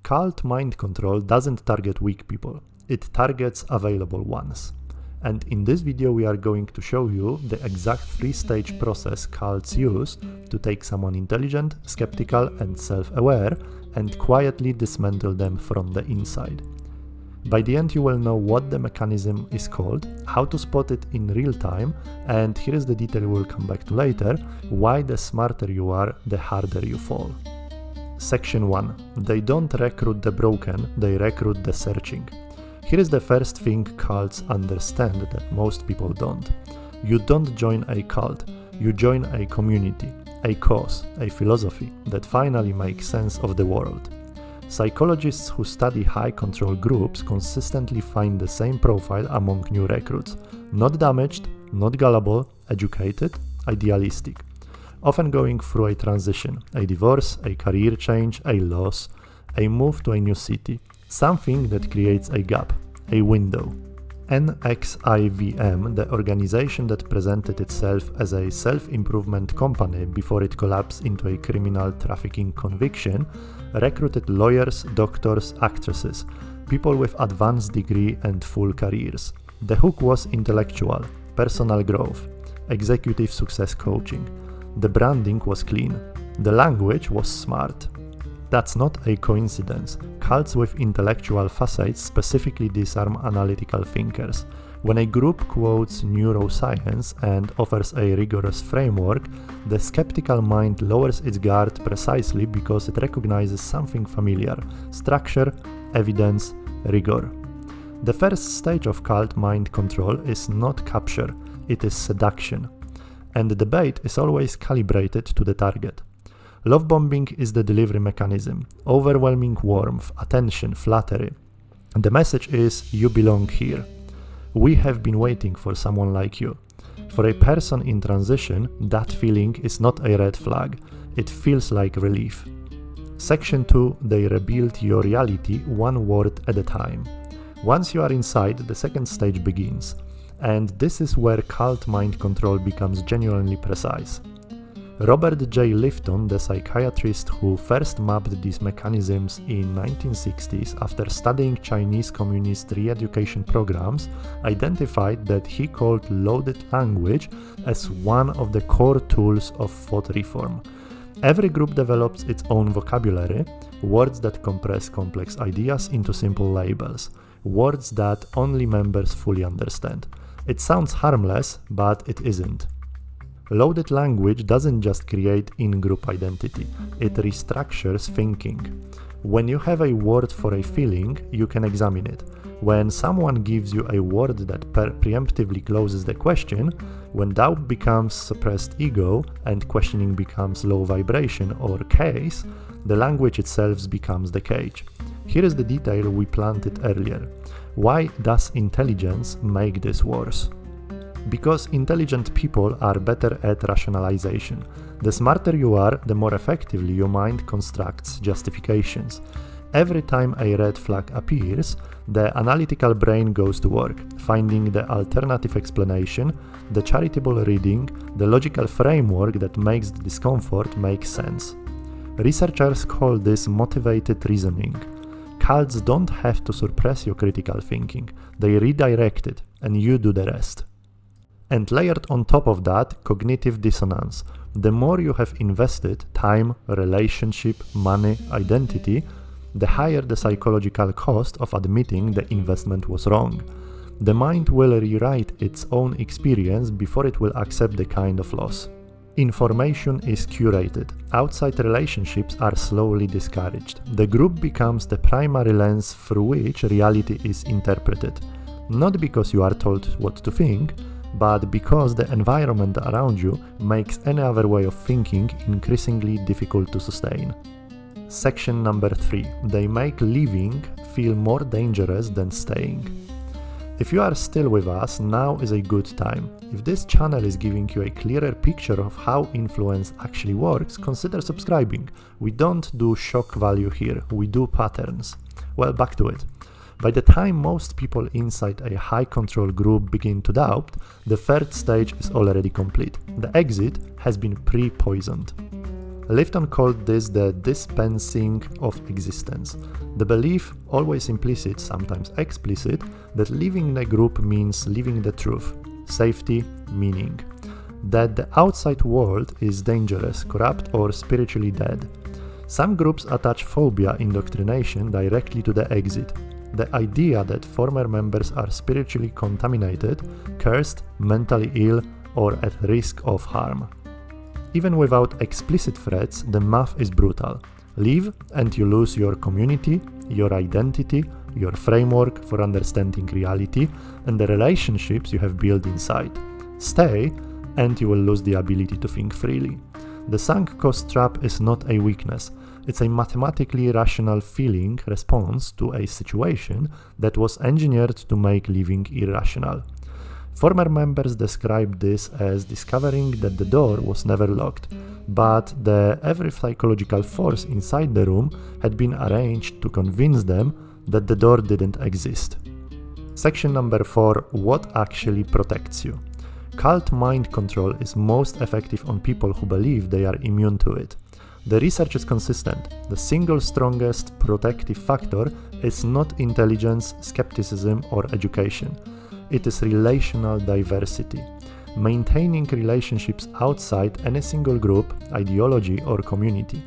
Cult mind control doesn't target weak people, it targets available ones. And in this video we are going to show you the exact 3-stage process cults use to take someone intelligent, skeptical and self-aware and quietly dismantle them from the inside. By the end you will know what the mechanism is called, how to spot it in real time, and here is the detail we'll come back to later, why the smarter you are, the harder you fall. Section 1. They don't recruit the broken, they recruit the searching. Here is the first thing cults understand that most people don't. You don't join a cult, you join a community, a cause, a philosophy that finally makes sense of the world. Psychologists who study high-control groups consistently find the same profile among new recruits. Not damaged, not gullible, educated, idealistic. Often going through a transition, a divorce, a career change, a loss, a move to a new city. Something that creates a gap, a window. NXIVM, the organization that presented itself as a self-improvement company before it collapsed into a criminal trafficking conviction, recruited lawyers, doctors, actresses, people with advanced degree and full careers. The hook was intellectual, personal growth, executive success coaching. The branding was clean. The language was smart. That's not a coincidence. Cults with intellectual facades specifically disarm analytical thinkers. When a group quotes neuroscience and offers a rigorous framework, the skeptical mind lowers its guard precisely because it recognizes something familiar: structure, evidence, rigor. The first stage of cult mind control is not capture, it is seduction. And the bait is always calibrated to the target. Love bombing is the delivery mechanism. Overwhelming warmth, attention, flattery. The message is, you belong here. We have been waiting for someone like you. For a person in transition, that feeling is not a red flag. It feels like relief. Section 2. They rebuild your reality one word at a time. Once you are inside, the second stage begins. And this is where cult mind control becomes genuinely precise. Robert Jay Lifton, the psychiatrist who first mapped these mechanisms in 1960s after studying Chinese communist re-education programs, identified that he called loaded language as one of the core tools of thought reform. Every group develops its own vocabulary, words that compress complex ideas into simple labels, words that only members fully understand. It sounds harmless, but it isn't. Loaded language doesn't just create in-group identity, it restructures thinking. When you have a word for a feeling, you can examine it. When someone gives you a word that preemptively closes the question, when doubt becomes suppressed ego and questioning becomes low vibration or case, the language itself becomes the cage. Here is the detail we planted earlier. Why does intelligence make this worse? Because intelligent people are better at rationalization. The smarter you are, the more effectively your mind constructs justifications. Every time a red flag appears, the analytical brain goes to work, finding the alternative explanation, the charitable reading, the logical framework that makes the discomfort make sense. Researchers call this motivated reasoning. Cults don't have to suppress your critical thinking, they redirect it, and you do the rest. And layered on top of that, cognitive dissonance. The more you have invested time, relationship, money, identity, the higher the psychological cost of admitting the investment was wrong. The mind will rewrite its own experience before it will accept the kind of loss. Information is curated. Outside relationships are slowly discouraged. The group becomes the primary lens through which reality is interpreted. Not because you are told what to think, but because the environment around you makes any other way of thinking increasingly difficult to sustain. Section number 3. They make leaving feel more dangerous than staying. If you are still with us, now is a good time. If this channel is giving you a clearer picture of how influence actually works, consider subscribing. We don't do shock value here, we do patterns. Well, back to it. By the time most people inside a high-control group begin to doubt, the third stage is already complete. The exit has been pre-poisoned. Lifton called this the dispensing of existence, the belief, always implicit, sometimes explicit, that living in a group means living the truth, safety, meaning, that the outside world is dangerous, corrupt, or spiritually dead. Some groups attach phobia indoctrination directly to the exit, the idea that former members are spiritually contaminated, cursed, mentally ill, or at risk of harm. Even without explicit threats, the math is brutal. Leave and you lose your community, your identity, your framework for understanding reality, and the relationships you have built inside. Stay and you will lose the ability to think freely. The sunk cost trap is not a weakness. It's a mathematically rational feeling response to a situation that was engineered to make living irrational. Former members describe this as discovering that the door was never locked, but every psychological force inside the room had been arranged to convince them that the door didn't exist. Section number 4. What actually protects you? Cult mind control is most effective on people who believe they are immune to it. The research is consistent. The single strongest protective factor is not intelligence, skepticism, or education. It is relational diversity. Maintaining relationships outside any single group, ideology, or community.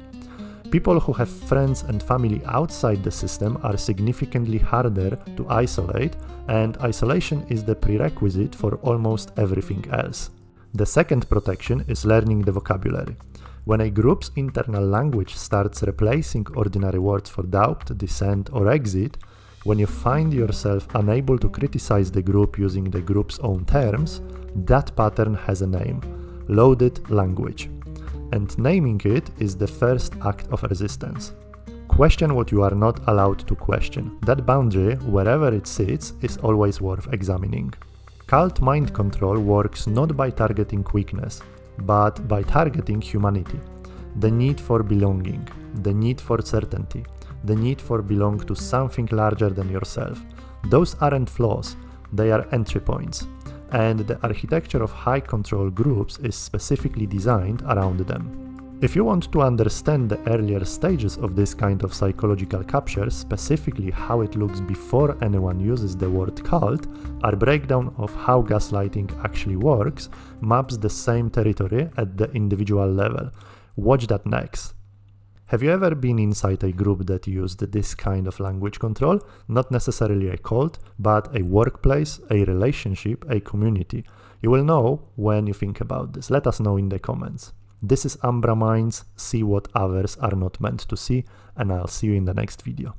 People who have friends and family outside the system are significantly harder to isolate, and isolation is the prerequisite for almost everything else. The second protection is learning the vocabulary. When a group's internal language starts replacing ordinary words for doubt, dissent, or exit, when you find yourself unable to criticize the group using the group's own terms, that pattern has a name: loaded language. And naming it is the first act of resistance. Question what you are not allowed to question. That boundary, wherever it sits, is always worth examining. Cult mind control works not by targeting weakness, but by targeting humanity. The need for belonging, the need for certainty, the need for belong to something larger than yourself. Those aren't flaws, they are entry points. And the architecture of high control groups is specifically designed around them. If you want to understand the earlier stages of this kind of psychological capture, specifically how it looks before anyone uses the word cult, our breakdown of how gaslighting actually works maps the same territory at the individual level. Watch that next. Have you ever been inside a group that used this kind of language control? Not necessarily a cult, but a workplace, a relationship, a community. You will know when you think about this. Let us know in the comments. This is Umbra Minds. See what others are not meant to see, and I'll see you in the next video.